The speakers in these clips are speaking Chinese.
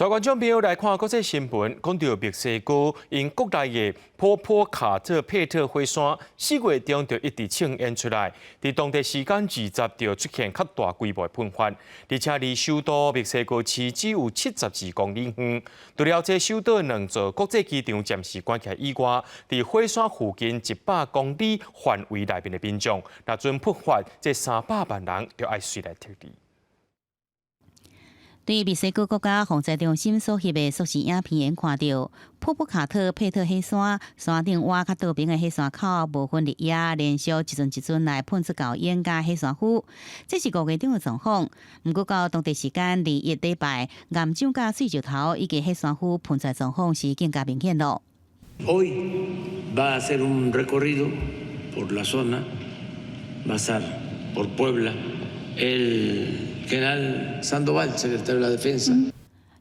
在观众朋友来看国际新闻，讲到墨西哥因国内的波波卡特佩特火山4月中就一直呈现出来，在当地时间20就出现较大规模喷发，而且离首都墨西哥市只有72公里远。除了这首都2座国际机场暂时关起来以外，在火山附近100公里范围内面的民众，若准喷发，这300万人就要随来撤离。对墨西哥国家防灾中心所翕的缩时影片演看到，波波卡特佩特火山山顶挖较倒边的火山口部分日夜连续一阵来喷出高烟甲火山灰，这是5月中的状况。不过到当地时间21礼拜，岩浆甲水石头以及火山灰喷出的状况是更加明显咯。Hoy va a ser un recorrido por la zona, va a estar por Puebla, el General Sandoval, secretario de la Defensa.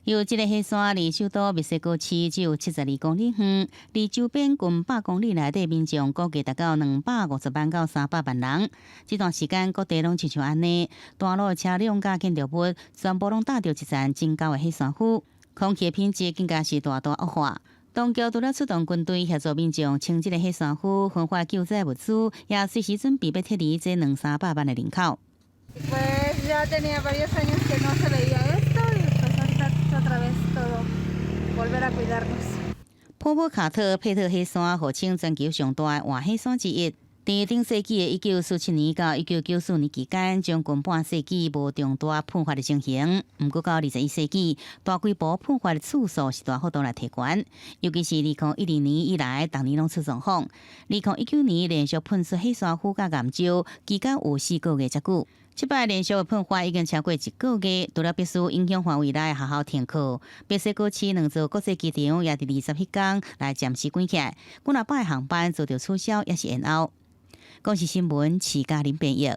有这个火山离首都墨西哥市只有72公里远，离周边近100公里内底民众估计达到250万到300万人。这段时间各地拢亲像安尼，大路车辆甲建筑物全部拢搭着一层真高的火山灰，空气品质更加是大大恶化。当局除了出动军队协助民众清这个火山灰，分发救灾物资，也随时准备要撤离这200-300万的人口。Pues ya tenía varios años que no se veía esto y pues ahorita otra vez todo volver a cuidarnos. 波波卡特佩特火山号称全球上大的活火山之一，在顶世纪的1947年到1994年期间，将近半世纪无重大喷发的情形。不过到21世纪，大规模喷发的次数是大幅度来提悬，尤其是2012年以来，逐年拢出状况。2019年连续喷出火山灰甲岩礁，期间有4个月才久。这摆连续的喷发已经超过1个月，除了必须影响范围内学校停课，墨西哥市2座国际机场也伫21天来暂时关起来，几若摆航班做着取消，也是延后。公视新闻，徐嘉玲编译。